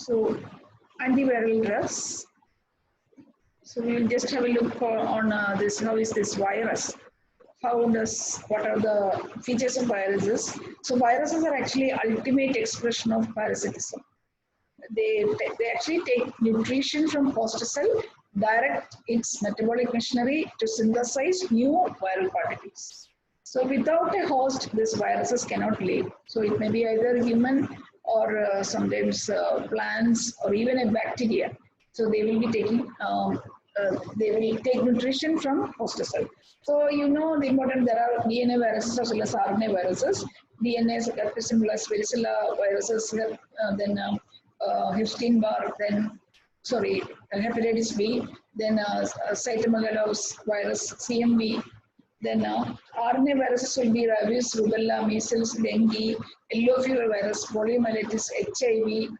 So antiviral drugs. So we will just have a look on this. How is this virus? What are the features of viruses? So viruses are actually ultimate expression of parasitism. They actually take nutrition from host cell, direct its metabolic machinery to synthesize new viral particles. So without a host, these viruses cannot live. So it may be either human or sometimes plants or even a bacteria. So they will be taking, they will take nutrition from host cell. So you know the important, there are DNA viruses as well as RNA viruses. DNA is similar varicella viruses, then Epstein-Barr, then hepatitis B, then cytomegalovirus virus, CMV, then RNA viruses will be rabies, rubella, measles, dengue, yellow fever virus, poliomyelitis, HIV,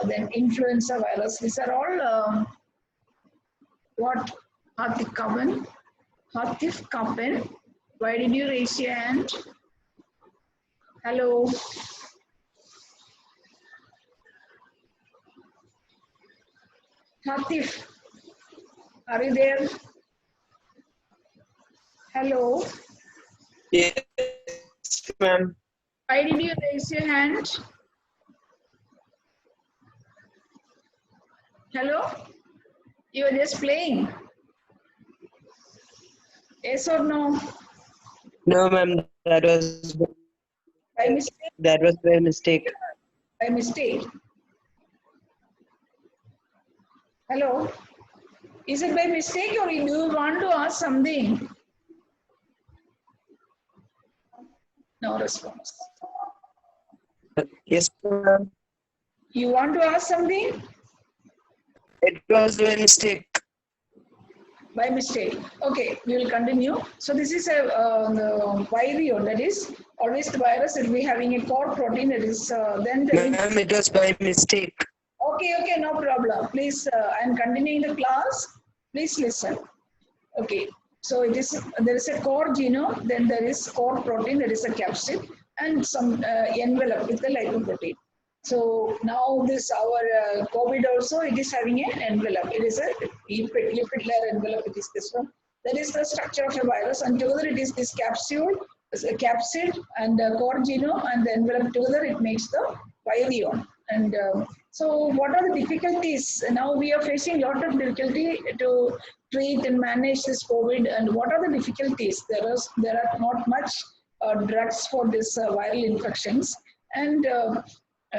then influenza virus. These are all what? Hatif Kapan. Why did you raise your hand? Hello. Hatif, are you there? Hello. Yes, ma'am. Why did you raise your hand? Hello? You were just playing. Yes or no? No, ma'am. That was By mistake? That was by mistake. By mistake. Hello? Is it by mistake or do you want to ask something? No response. Yes, ma'am. You want to ask something? It was by mistake. By mistake. Okay, we will continue. So this is a virion, that is always the virus will be having a core protein that is then the Ma'am, it was by mistake. Okay, no problem. Please, I am continuing the class. Please listen. Okay, so there is a core genome, then there is core protein, that is a capsid, and some envelope with the lipoprotein. So now this our COVID also, it is having an envelope. It is a lipid layer envelope. It is this one. That is the structure of a virus, and together it is this capsule, capsid, and core genome, and the envelope together it makes the virion. And so, what are the difficulties? Now we are facing a lot of difficulty to treat and manage this COVID. And what are the difficulties? There are not much drugs for this viral infections, and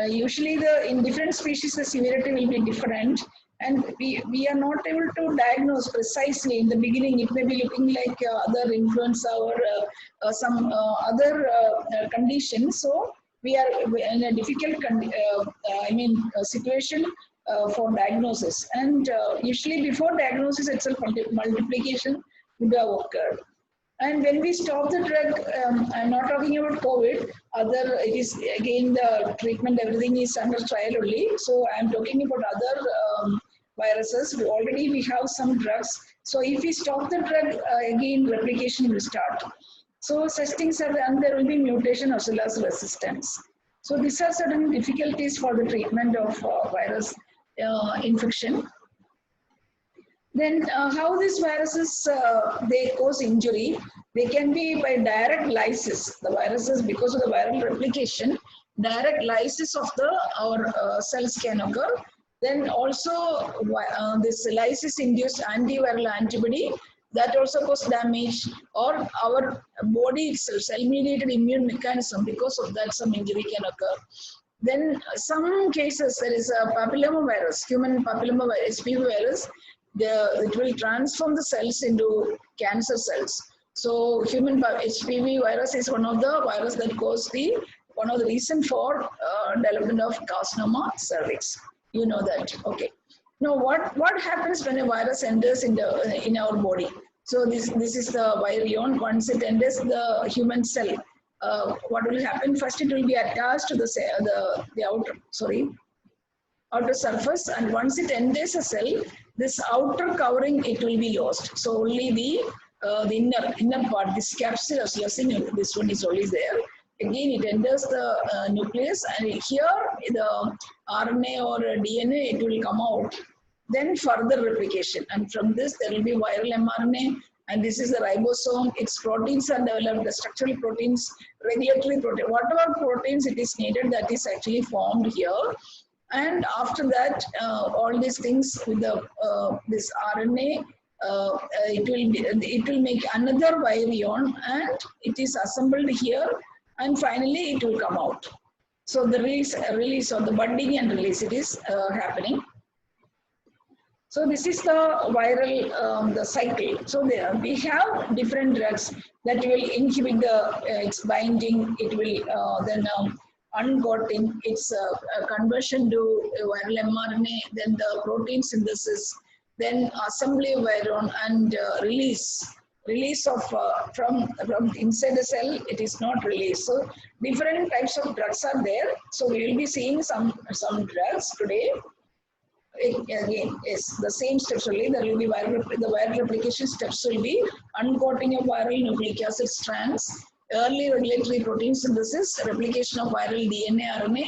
usually in different species the severity will be different, and we are not able to diagnose precisely in the beginning. It may be looking like other influenza or some other conditions. So we are in a difficult situation for diagnosis, and usually before diagnosis itself multiplication would have occurred. And when we stop the drug, I'm not talking about COVID, it is again the treatment, everything is under trial only. So I'm talking about other viruses. Already we have some drugs. So if we stop the drug, again replication will start. So such things are done, there will be mutation as well as resistance. So these are certain difficulties for the treatment of virus infection. Then how these viruses, they cause injury? They can be by direct lysis. The viruses, because of the viral replication, direct lysis of our cells can occur. Then also this lysis-induced antiviral antibody, that also cause damage, or our body itself, cell-mediated immune mechanism, because of that some injury can occur. Then some cases there is a papillomavirus, human papillomavirus, HPV virus, it will transform the cells into cancer cells. So human HPV virus is one of the virus that cause one of the reason for development of carcinoma cervix. You know that, okay. Now what happens when a virus enters in our body? So this is the virion. Once it enters the human cell, what will happen? First, it will be attached to the outer surface, and once it enters a cell, this outer covering it will be lost. So only the inner part, this capsid, as you are seeing, this one is always there. again it enters the nucleus, and here the RNA or DNA, it will come out. Then further replication, and from this there will be viral mRNA, and this is the ribosome. Its proteins are developed, the structural proteins, regulatory protein, whatever proteins it is needed, that is actually formed here. And after that, all these things with the this RNA, it will make another virion, and it is assembled here, and finally it will come out. So the release or the binding and release, it is happening. So this is the viral the cycle. So there we have different drugs that will inhibit the its binding. It will then uncoating, its conversion to viral mRNA, then the protein synthesis, then assembly of virion, and release of from inside the cell. It is not released. So different types of drugs are there. So we will be seeing some drugs today. Again, yes, the same steps only. There will be the viral replication steps will be uncoating of viral nucleic acid strands, early regulatory protein synthesis, replication of viral DNA, RNA,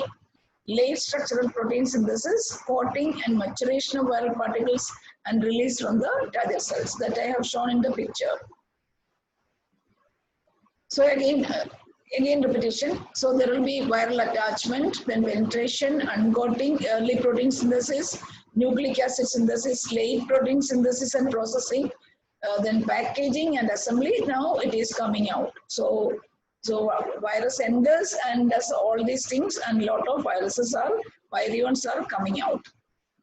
late structural protein synthesis, coating and maturation of viral particles, and release from the target cells that I have shown in the picture. So again repetition. So there will be viral attachment, then penetration, uncoating, early protein synthesis, nucleic acid synthesis, late protein synthesis and processing, then packaging and assembly. Now it is coming out. So virus enters and does all these things, and lot of virions are coming out.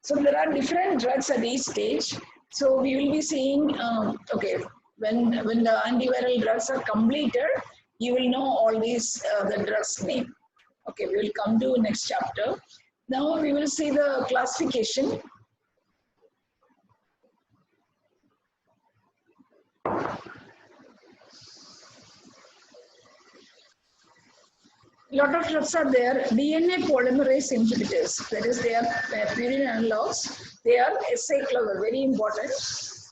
So there are different drugs at each stage. So we will be seeing, okay, when the antiviral drugs are completed, you will know all these the drugs name. Okay, we will come to next chapter. Now we will see the classification. Lot of drugs are there. DNA polymerase inhibitors, that is, they are purine analogs. They are acyclovir, very important.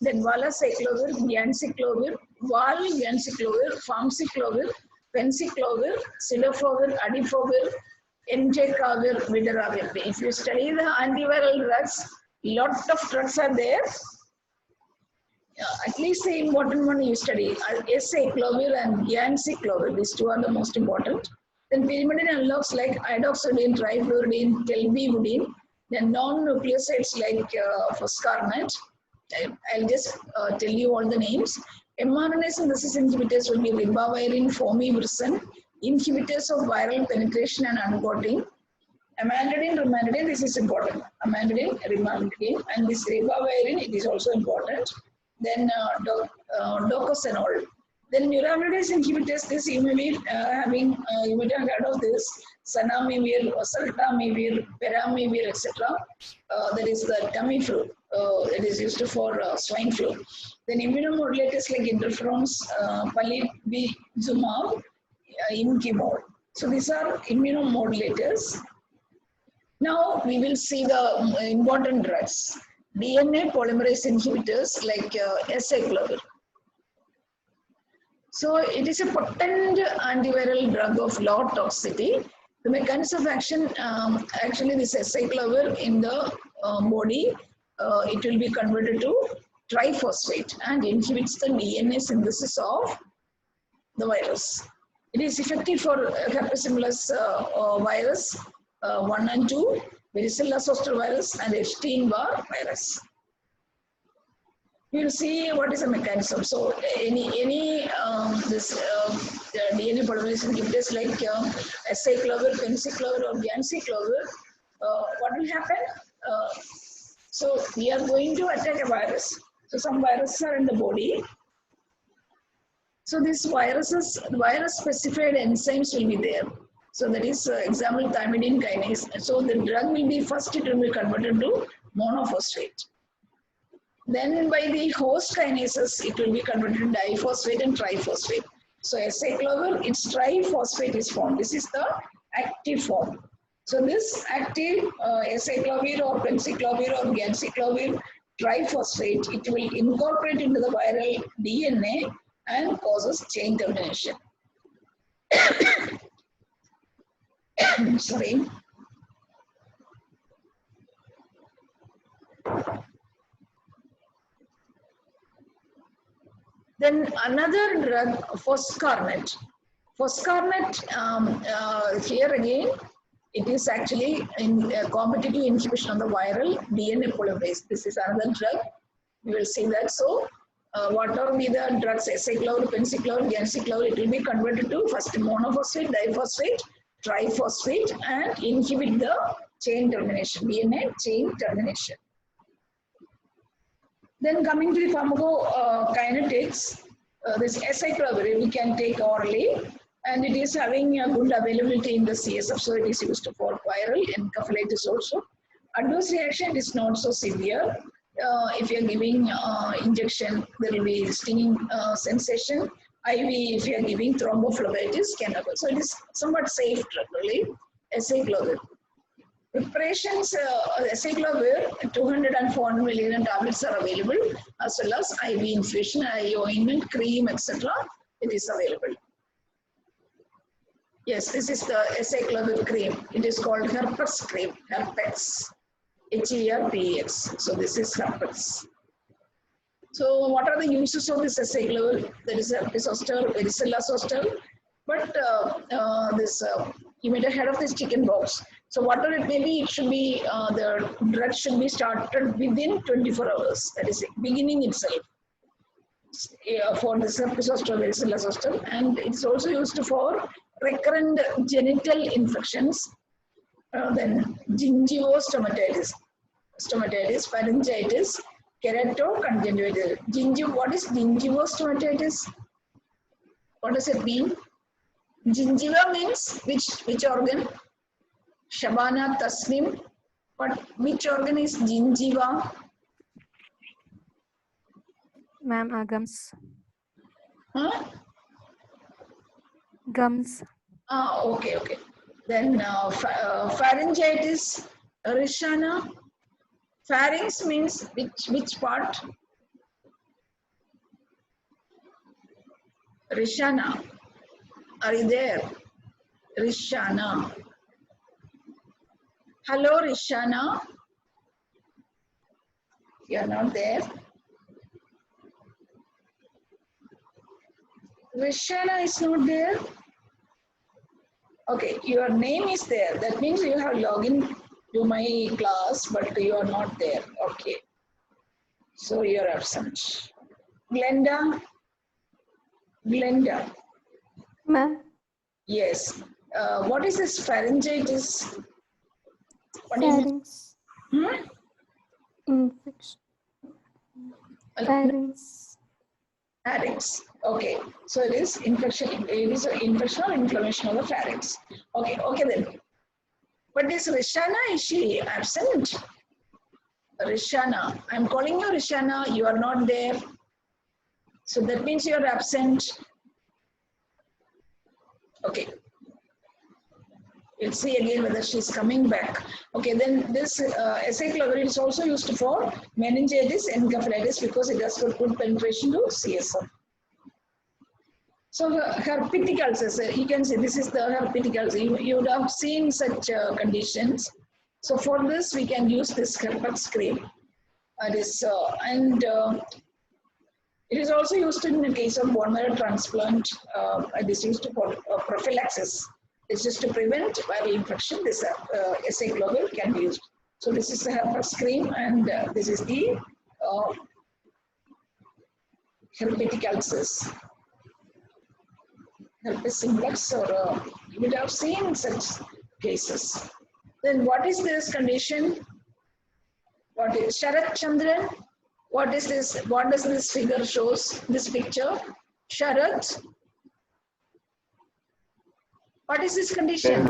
Then valacyclovir, ganciclovir, valganciclovir, famciclovir, penciclovir, cidofovir, adifovir, entecavir, vidaravir. If you study the antiviral drugs, lot of drugs are there. At least the important one you study, acyclovir and ganciclovir. These two are the most important. Then pyrimidine analogs like iodoxodine, trifluridine, telbibudine. Then non-nucleosides like foscarnet. I'll just tell you all the names. mRNA synthesis inhibitors will be ribavirin, fomivirsen, inhibitors of viral penetration and uncoating. Amantadine, rimantadine, this is important. Amantadine, rimantadine, and this ribavirin, it is also important. Then docosanol. Then neuraminidase inhibitors, this you may be you might have heard of this, zanamivir, oseltamivir, peramivir, etc. That is the Tamiflu. It is used for swine flu. Then immunomodulators like interferons, palivizumab, Incimol. So these are immunomodulators. Now we will see the important drugs. DNA polymerase inhibitors like acyclovir. So it is a potent antiviral drug of low toxicity. The mechanism of action, actually this acyclovir in the body, it will be converted to triphosphate and inhibits the DNA synthesis of the virus. It is effective for herpes simplex virus 1 and 2, varicella zoster virus, and Epstein-Barr virus. We will see what is the mechanism. So any DNA polymerase inhibitors like acyclovir, penciclovir, or ganciclovir, what will happen? So we are going to attack a virus. So some viruses are in the body. So these viruses, virus-specified enzymes will be there. So that is example thymidine kinase. So the drug will be first, it will be converted to monophosphate. Then by the host kinases, it will be converted to diphosphate and triphosphate. So acyclovir, its triphosphate is formed. This is the active form. So this active acyclovir or penciclovir or ganciclovir triphosphate, it will incorporate into the viral DNA and causes chain termination. Sorry. Then another drug, foscarnet. Foscarnet, here again, it is actually in competitive inhibition of the viral DNA polymerase. This is another drug. We will see that. So, what are the drugs? Acyclovir, penciclovir, ganciclovir, it will be converted to first monophosphate, diphosphate, triphosphate, and inhibit the chain termination, DNA chain termination. Then coming to the pharmacokinetics, this acyclovir we can take orally, and it is having a good availability in the CSF, so it is used for viral encephalitis also. Adverse reaction is not so severe. If you are giving injection, there will be stinging sensation. IV, if you are giving thrombophlebitis, can occur. So it is somewhat safe drug, really, acyclovir. Preparations, acyclovir, 200 and 400 milligram tablets are available, as well as IV infusion, IV ointment, cream, etc. It is available. Yes, this is the acyclovir cream. It is called Herpex cream, Herpex, Herpex. So this is Herpex. So what are the uses of this acyclovir? There is herpes zoster, varicella zoster, but you may have heard of this chicken pox. So whatever it may be, it should be, the drug should be started within 24 hours. That is beginning itself for this herpes zoster, varicella zoster, and it's also used for recurrent genital infections. Then gingivostomatitis, pharyngitis, keratoconjunctivitis. What is gingivostomatitis? What does it mean? Gingiva means which organ? Shabana, Tasnim. But which organ is gingiva? Ma'am, gums. Huh? Gums. Okay. Then pharyngitis, Rishana. Pharynx means which part? Rishana. Are you there? Rishana. Hello, Rishana. You are not there. Rishana is not there. Okay, your name is there. That means you have logged in to my class, but you are not there. Okay. So you are absent. Glenda. Ma'am. Yes. What is this pharyngitis? What Pharynx. is it? Infection. Pharynx. Pharynx. Okay. So it is infection. It is an infection or inflammation of the pharynx. Okay then. But this Rishana, is she absent? Rishana. I'm calling you Rishana. You are not there. So that means you are absent. Okay. We'll see again whether she's coming back. Okay, then this acyclovir is also used for meningitis, encephalitis, because it has got good penetration to CSF. So herpetic ulcers, you can see this is the herpetic ulcer. You would have seen such conditions. So for this, we can use this Herpex cream. It is it is also used in the case of bone marrow transplant. It is used for prophylaxis. It's just to prevent viral infection. This acyclovir can be used. So this is the Herpex cream, and this is the herpetic ulcers. Herpes simplex, or you would have seen such cases. Then what is this condition? What is Sharat Chandran? What is this? What does this figure shows? This picture, Sharat. What is this condition?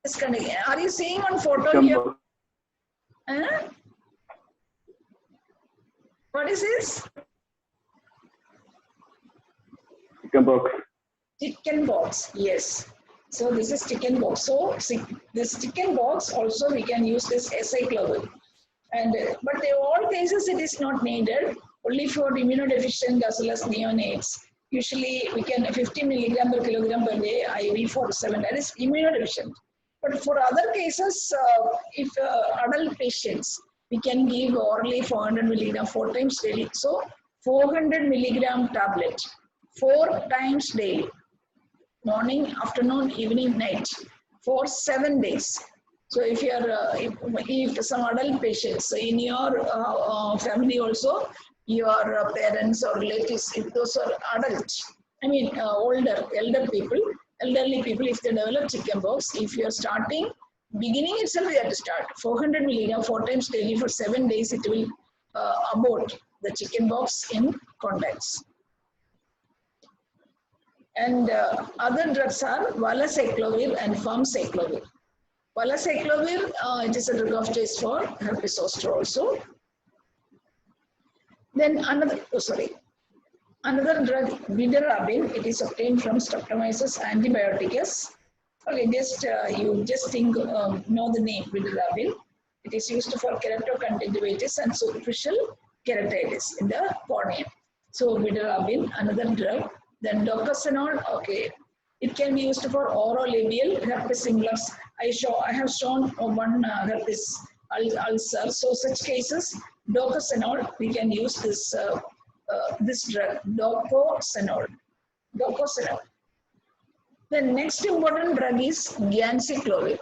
This condition. Are you seeing on photo here? What is this? Chicken pox. Yes. So this is chicken pox. So this chicken pox also we can use this acyclovir. And but in all cases it is not needed. Only for immunodeficient as well as neonates. Usually we can 50 milligram per kilogram per day IV for 7. That is immunodeficient. But for other cases, if adult patients, we can give orally 400 milligram 4 times daily. So 400 milligram tablet 4 times daily, morning, afternoon, evening, night, for 7 days. So if you are, if some adult patients in your family also, your parents or relatives, if those are adults, I mean elderly people, if they develop chickenpox, if you are starting, beginning itself we have to start 400 milligram 4 times daily for 7 days, it will abort the chickenpox in contacts. And other drugs are valacyclovir and famciclovir. Valacyclovir, it is a drug of choice for herpes zoster also. Then another drug, vidarabin, it is obtained from Streptomyces antibioticus. Okay, you just think, know the name vidarabin. It is used for keratoconjunctivitis and superficial keratitis in the cornea. So vidarabin, another drug. Then docosanol, okay, it can be used for orolabial herpes simplex. I have shown one herpes ulcer. So such cases, docosanol, we can use this this drug, docosanol. The next important drug is ganciclovir.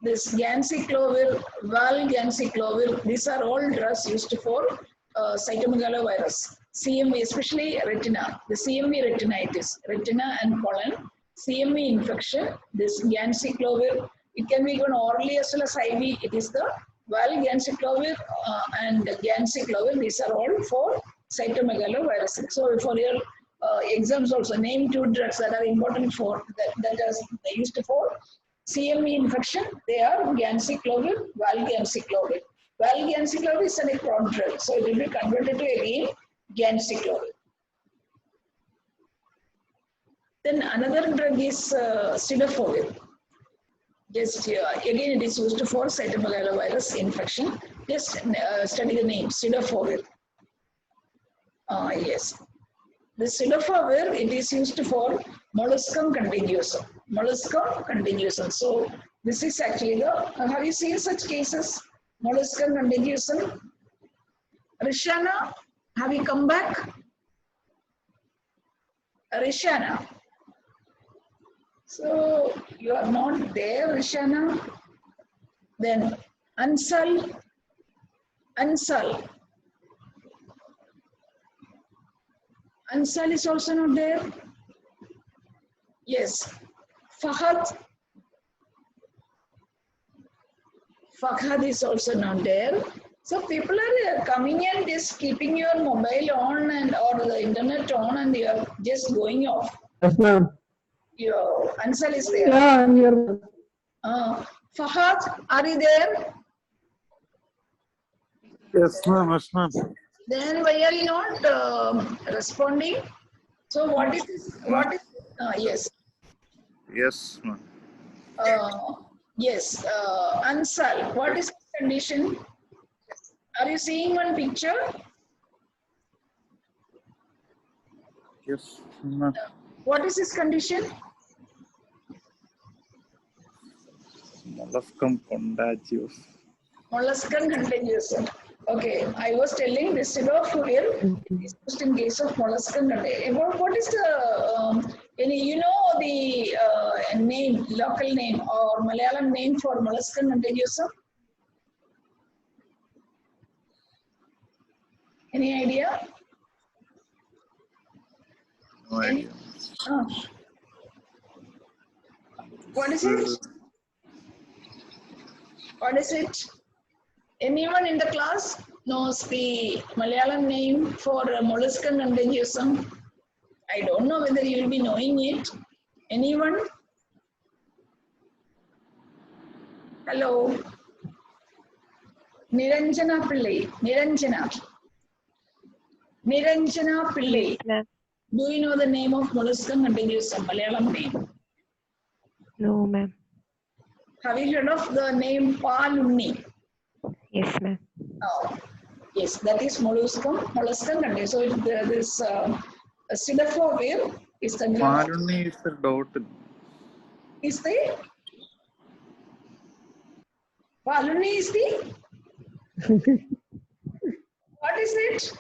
This ganciclovir, valganciclovir, these are all drugs used for cytomegalovirus. CMV, especially retina, the CMV retinitis, retina and pollen, CMV infection, this ganciclovir, it can be given orally as well as IV. It is the valganciclovir and ganciclovir, these are all for cytomegalovirus. So for your exams also, name 2 drugs that are important for, that are used for CMV infection, they are ganciclovir, valganciclovir. Valganciclovir is a chronic drug, so it will be converted to again ganciclovir. Then another drug is cidofovir. Just again, it is used for cytomegalovirus infection. Just study the name, cidofovir. Yes, the cidofovir, it is used for molluscum contagiosum. Molluscum contagiosum. So this is actually the. Have you seen such cases? Molluscum contagiosum. Rishana, have you come back? Rishana. So you are not there, Rishana. Then Ansal. Ansal is also not there. Yes. Fahad is also not there. So people are coming and just keeping your mobile on and or the internet on, and you are just going off. Yes, ma'am. Your Ansal is there. Yeah, I'm here. Fahad, are you there? Yes, ma'am. Yes, ma'am. Then why are you not responding? So what is this? What is yes? Yes, ma'am. Yes, Ansal, what is the condition? Are you seeing one picture? Yes, ma'am. What is his condition? Molluscum contagious. Molluscum contagiosum. Okay, I was telling this cidofovir is used in case of molluscum contagiosum. What is the you know the name, local name or Malayalam name for molluscum contagiosum? Any idea? No idea. What is it? What is it? Anyone in the class knows the Malayalam name for molluscum contagiosum? I don't know whether you will be knowing it. Anyone? Hello? Niranjana Pillai. Niranjana Pillai. Do you know the name of molluscum contagiosum, Malayalam name? No, ma'am. Have you heard of the name Palunni? Yes, ma'am. Oh. Yes, that is molluscum contains. So this Pseudophobia is the drug. Paluni is the dot. Is the Paluni is the what is it?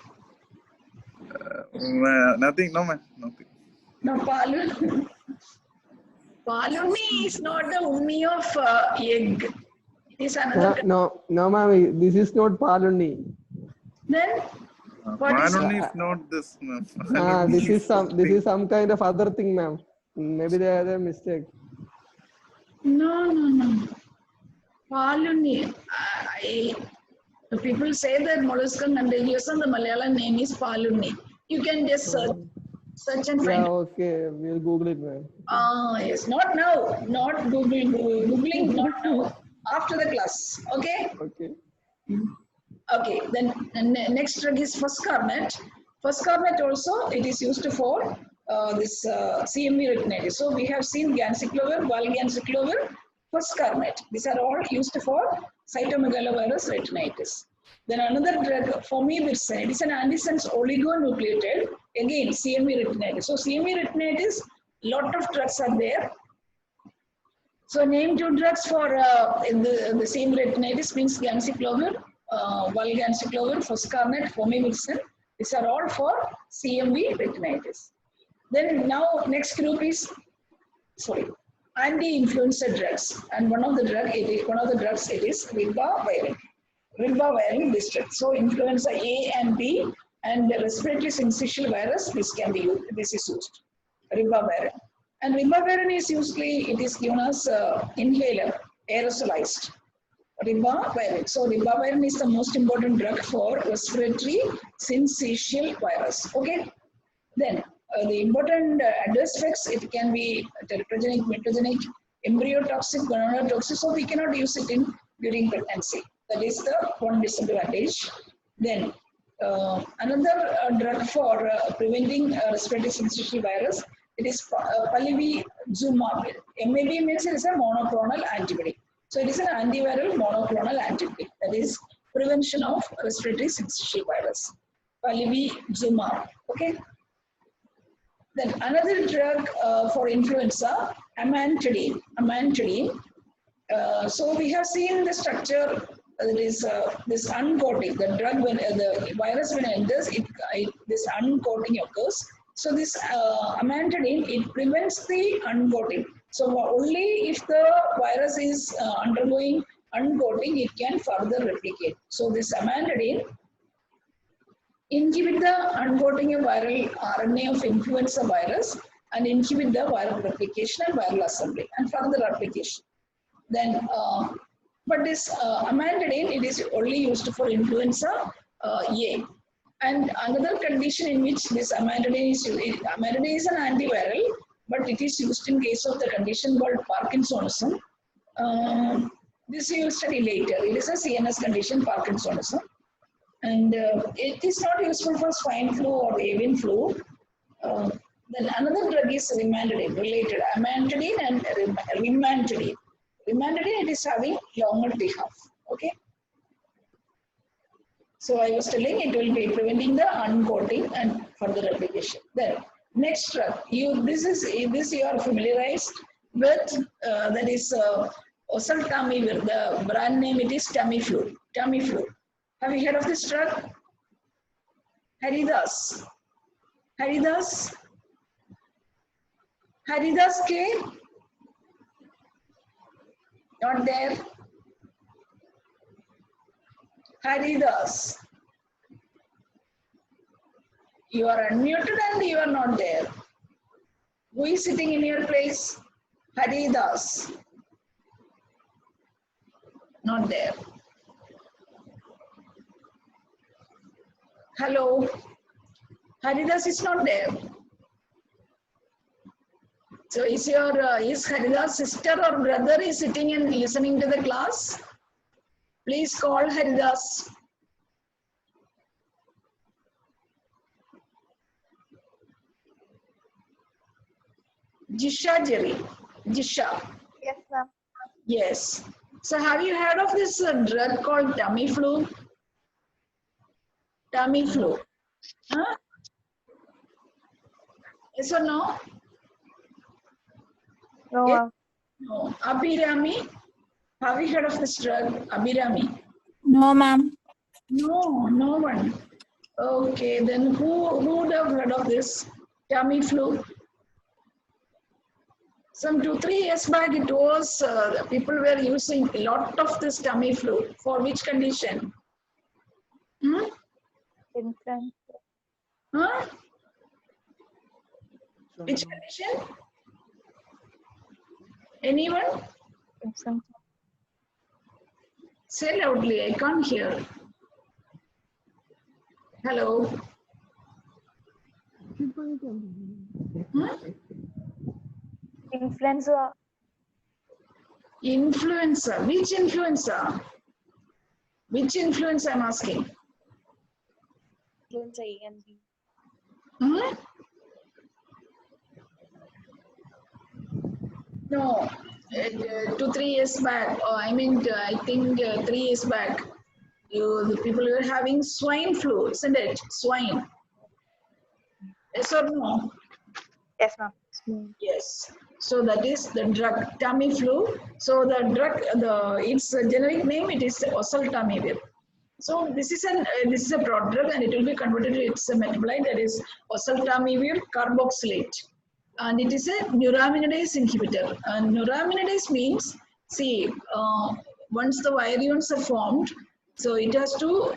Nothing, no man, nothing. No, Paluni. Paluni is not the ummi of egg. It is another. No, ma'am. This is not Paluni. Then what is Paluni is not this, ma'am. This is some kind of other thing, ma'am. Maybe they had a mistake. No. Paluni. The people say that molluscum contagious and the Malayalam name is Paluni. You can just search and find. Yeah, okay. We'll Google it, ma'am. Yes, not now. Not Googling, not now. After the class. Okay? Okay. Okay, then next drug is Foscarnet. Foscarnet also, it is used for this CMV retinitis. So we have seen ganciclovir, valganciclovir, Foscarnet. These are all used for cytomegalovirus retinitis. Then another drug, Fomevirsen, it is an antisense oligonucleotide, again CMV retinitis. So CMV retinitis, lot of drugs are there. So name two drugs for in the same retinitis means ganciclovir, valganciclovir, Foscarnet, Fomevirsen. These are all for CMV retinitis. Then now next group is anti-influenza drugs, and one of the drugs it is ribavirin. Ribavirin district. So influenza A and B and the respiratory syncytial virus, this is used. Ribavirin. And ribavirin is usually, it is given as inhaler, aerosolized. Ribavirin. So ribavirin is the most important drug for respiratory syncytial virus. Okay. Then the important adverse effects, it can be teratogenic, metagenic, embryotoxic, gonodotoxic. So we cannot use it during pregnancy. That is the one disadvantage. Then another drug for preventing respiratory syncytial virus, it is palivizumab. MAB means it is a monoclonal antibody. So it is an antiviral monoclonal antibody. That is prevention of respiratory syncytial virus. Palivizumab. Okay. Then another drug for influenza, amantadine. So we have seen the structure. There is this uncoating. The drug when the virus when it enters, this uncoating occurs. So this amantadine, it prevents the uncoating. So only if the virus is undergoing uncoating, it can further replicate. So this amantadine inhibit the uncoating of viral RNA of influenza virus and inhibit the viral replication and viral assembly and further replication. Then, but this amantadine, it is only used for influenza A. And another condition in which this amantadine is used, amantadine is an antiviral, but it is used in case of the condition called Parkinsonism. This you will study later. It is a CNS condition, Parkinsonism. And it is not useful for swine flu or avian flu. Then another drug is rimantadine, related. Amantadine and rimantadine. Rimantadine, it is having longer t-half. Okay. So I was telling it will be preventing the uncoating and further replication. Then next drug, you are familiarized with. That is oseltamivir. The brand name it is Tamiflu. Tamiflu. Have you heard of this drug? Haridas. Haridas K? Not there. Haridas. You are unmuted and you are not there. Who is sitting in your place? Haridas. Not there. Hello. Haridas is not there. So is Haridas sister or brother is sitting and listening to the class? Please call Haridas. Jisha Jerry. Jisha. Yes, ma'am. Yes. So have you heard of this drug called Tamiflu? Tamiflu. Huh? Yes or no? No, Yes? ma'am. No. Abirami. Have you heard of this drug? Abirami. No, ma'am. No, no one. Okay, then who would have heard of this Tamiflu? Some 2-3 years back, it was people were using a lot of this Tamiflu. For which condition? Hmm? Influenza. Huh? Which condition? Anyone? Influenza. Say loudly, I can't hear. Hello? Hmm? Influenza. Influenza. Which influenza? Which influenza I'm asking? Influenza A and B. Hmm? No, 2-3 years back, I think 3 years back, the people were having swine flu, isn't it? Swine. Yes or no? Yes, ma'am. Yes. So that is the drug Tamiflu. So the drug, its generic name, it is oseltamivir. So this is a broad drug, and it will be converted to its metabolite, that is oseltamivir carboxylate. And it is a neuraminidase inhibitor. And neuraminidase means, see, once the virions are formed, so it has to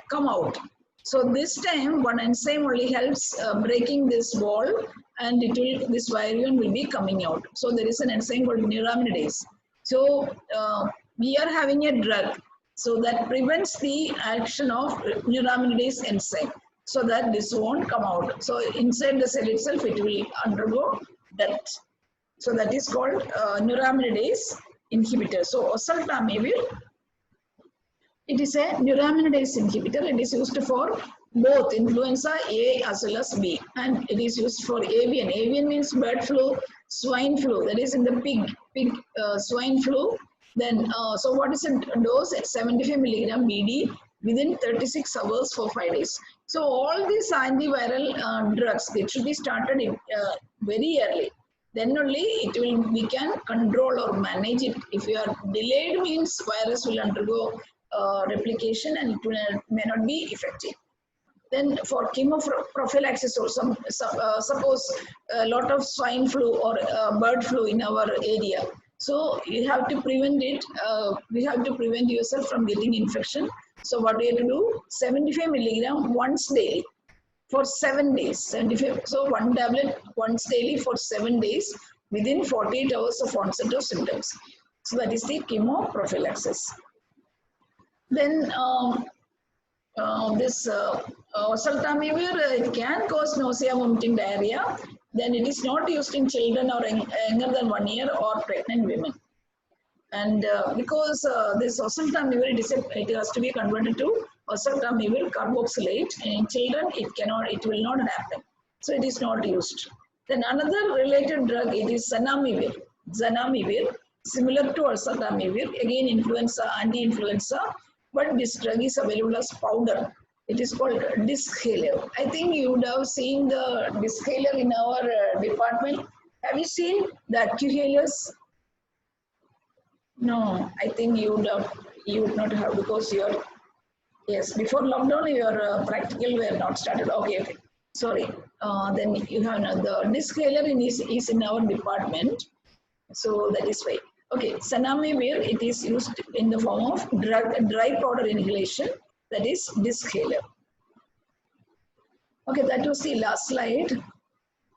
come out. So this time, one enzyme only helps breaking this wall, and this virion will be coming out. So there is an enzyme called neuraminidase. So we are having a drug, so that prevents the action of neuraminidase enzyme, so that this won't come out. So inside the cell itself, it will undergo death. So that is called neuraminidase inhibitor. So oseltamivir, it is a neuraminidase inhibitor. It is used for both influenza A as well as B, and it is used for avian. Avian means bird flu, swine flu. That is in the pig swine flu. Then, so what is the dose? At 75 milligram BD within 36 hours for 5 days. So all these antiviral drugs, they should be started very early. Then only we can control or manage it. If you are delayed, means virus will undergo replication and it may not be effective. Then for chemoprophylaxis, or suppose a lot of swine flu or bird flu in our area. So you have to prevent it. We have to prevent yourself from getting infection. So what we have to do? 75 milligram once daily for 7 days. 75. So one tablet once daily for 7 days within 48 hours of onset of symptoms. So that is the chemoprophylaxis. Then this oseltamivir, it can cause nausea, vomiting, diarrhea. Then it is not used in children or younger than 1 year or pregnant women. And because this oseltamivir, it has to be converted to oseltamivir carboxylate. And in children, it will not happen. So it is not used. Then another related drug, it is zanamivir. Zanamivir, similar to oseltamivir, again influenza, anti-influenza, but this drug is available as powder. It is called Discalor. I think you would have seen the Discalor in our department. Have you seen the Acuhelus? No, I think you would not have, because yes, before lockdown your practical were not started. Okay. Sorry. Then you have the Discalor is in our department. So that is why. Okay, zanamivir, it is used in the form of dry powder inhalation, that is Discalor. Okay, that was the last slide.